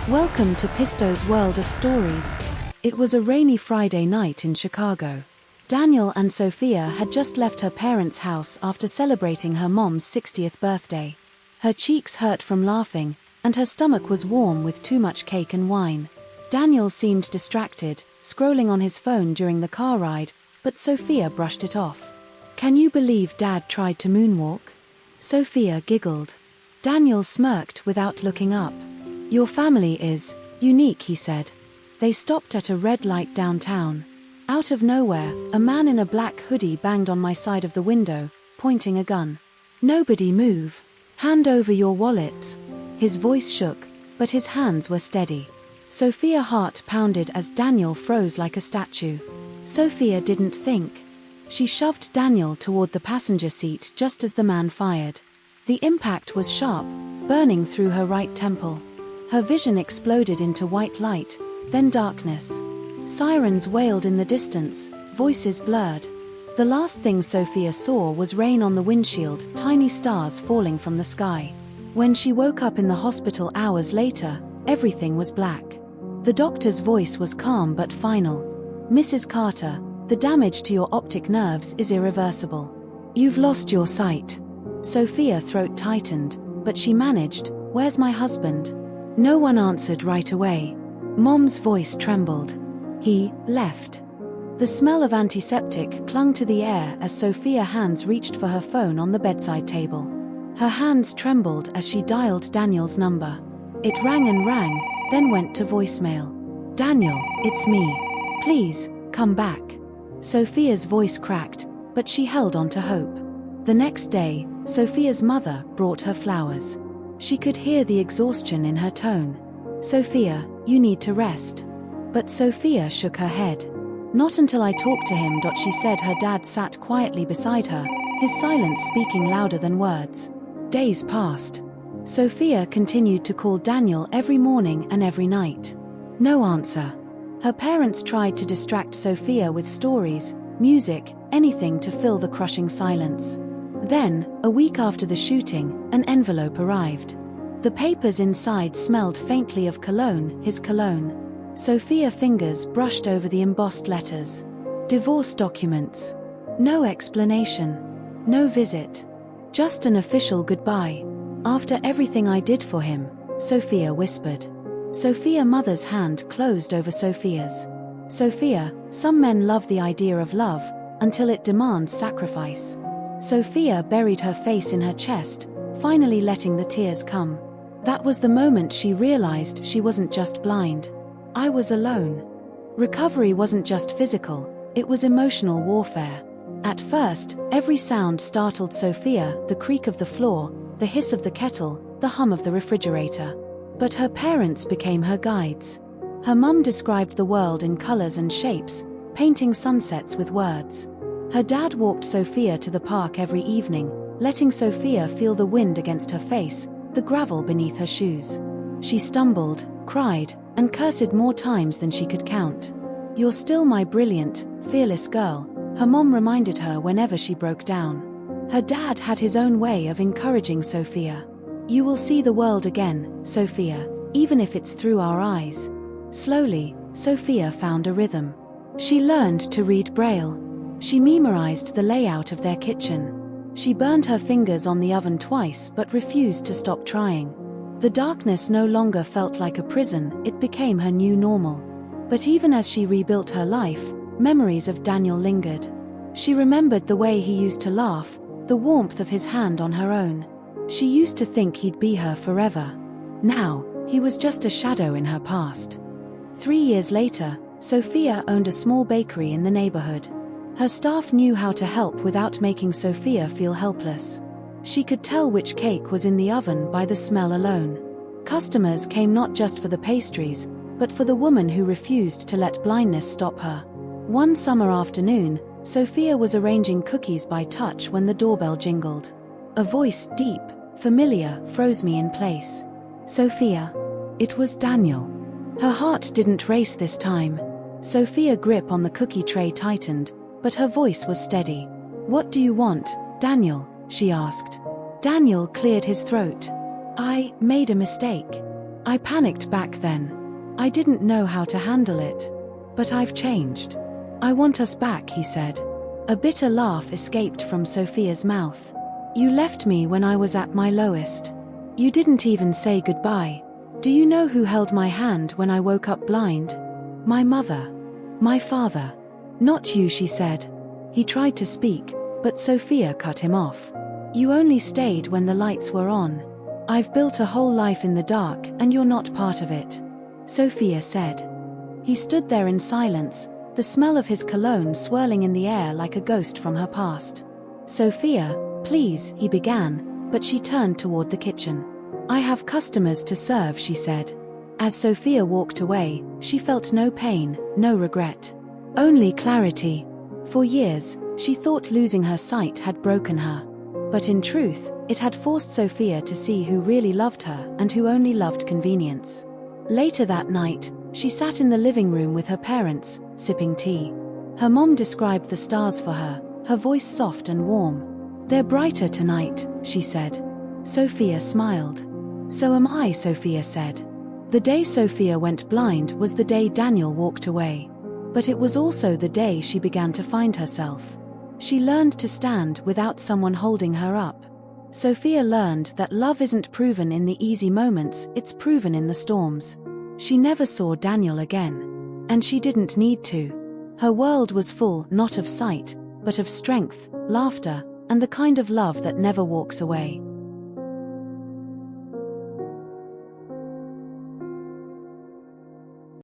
Welcome to Pisto's World of Stories. It was a rainy Friday night in Chicago. Daniel and Sophia had just left her parents' house after celebrating her mom's 60th birthday. Her cheeks hurt from laughing, and her stomach was warm with too much cake and wine. Daniel seemed distracted, scrolling on his phone during the car ride, but Sophia brushed it off. "Can you believe Dad tried to moonwalk?" Sophia giggled. Daniel smirked without looking up. "Your family is unique," he said. They stopped at a red light downtown. Out of nowhere, a man in a black hoodie banged on my side of the window, pointing a gun. "Nobody move. Hand over your wallets." His voice shook, but his hands were steady. Sophia's heart pounded as Daniel froze like a statue. Sophia didn't think. She shoved Daniel toward the passenger seat just as the man fired. The impact was sharp, burning through her right temple. Her vision exploded into white light, then darkness. Sirens wailed in the distance, voices blurred. The last thing Sophia saw was rain on the windshield, tiny stars falling from the sky. When she woke up in the hospital hours later, everything was black. The doctor's voice was calm but final. "Mrs. Carter, the damage to your optic nerves is irreversible. You've lost your sight." Sophia's throat tightened, but she managed. "Where's my husband?" No one answered right away. Mom's voice trembled. "He left." The smell of antiseptic clung to the air as Sophia's hands reached for her phone on the bedside table. Her hands trembled as she dialed Daniel's number. It rang and rang, then went to voicemail. "Daniel, it's me. Please, come back." Sophia's voice cracked, but she held on to hope. The next day, Sophia's mother brought her flowers. She could hear the exhaustion in her tone. "Sophia, you need to rest." But Sophia shook her head. "Not until I talk to him." She said. Her dad sat quietly beside her, his silence speaking louder than words. Days passed. Sophia continued to call Daniel every morning and every night. No answer. Her parents tried to distract Sophia with stories, music, anything to fill the crushing silence. Then, a week after the shooting, an envelope arrived. The papers inside smelled faintly of cologne, his cologne. Sophia's fingers brushed over the embossed letters. Divorce documents. No explanation. No visit. Just an official goodbye. "After everything I did for him," Sophia whispered. Sophia's mother's hand closed over Sophia's. "Sophia, some men love the idea of love, until it demands sacrifice." Sophia buried her face in her chest, finally letting the tears come. That was the moment she realized she wasn't just blind. I was alone. Recovery wasn't just physical, it was emotional warfare. At first, every sound startled Sophia, the creak of the floor, the hiss of the kettle, the hum of the refrigerator. But her parents became her guides. Her mum described the world in colors and shapes, painting sunsets with words. Her dad walked Sophia to the park every evening, letting Sophia feel the wind against her face, the gravel beneath her shoes. She stumbled, cried, and cursed more times than she could count. "You're still my brilliant, fearless girl," her mom reminded her whenever she broke down. Her dad had his own way of encouraging Sophia. "You will see the world again, Sophia, even if it's through our eyes." Slowly, Sophia found a rhythm. She learned to read Braille. She memorized the layout of their kitchen. She burned her fingers on the oven twice but refused to stop trying. The darkness no longer felt like a prison, it became her new normal. But even as she rebuilt her life, memories of Daniel lingered. She remembered the way he used to laugh, the warmth of his hand on her own. She used to think he'd be her forever. Now, he was just a shadow in her past. 3 years later, Sophia owned a small bakery in the neighborhood. Her staff knew how to help without making Sophia feel helpless. She could tell which cake was in the oven by the smell alone. Customers came not just for the pastries, but for the woman who refused to let blindness stop her. One summer afternoon, Sophia was arranging cookies by touch when the doorbell jingled. A voice, deep, familiar, froze me in place. "Sophia." It was Daniel. Her heart didn't race this time. Sophia's grip on the cookie tray tightened, but her voice was steady. "What do you want, Daniel?" she asked. Daniel cleared his throat. "I made a mistake." I panicked back then. I didn't know how to handle it. But I've changed. I want us back, he said. A bitter laugh escaped from Sophia's mouth. You left me when I was at my lowest. You didn't even say goodbye. Do you know who held my hand when I woke up blind? My mother. My father. Not you, she said. He tried to speak, but Sophia cut him off. You only stayed when the lights were on. I've built a whole life in the dark and you're not part of it, Sophia said. He stood there in silence, the smell of his cologne swirling in the air like a ghost from her past. Sophia, please, he began, but she turned toward the kitchen. I have customers to serve, she said. As Sophia walked away, she felt no pain, no regret. Only clarity. For years, she thought losing her sight had broken her. But in truth, it had forced Sophia to see who really loved her and who only loved convenience. Later that night, she sat in the living room with her parents, sipping tea. Her mom described the stars for her, her voice soft and warm. They're brighter tonight, she said. Sophia smiled. So am I, Sophia said. The day Sophia went blind was the day Daniel walked away. But it was also the day she began to find herself. She learned to stand without someone holding her up. Sophia learned that love isn't proven in the easy moments, it's proven in the storms. She never saw Daniel again. And she didn't need to. Her world was full not of sight, but of strength, laughter, and the kind of love that never walks away.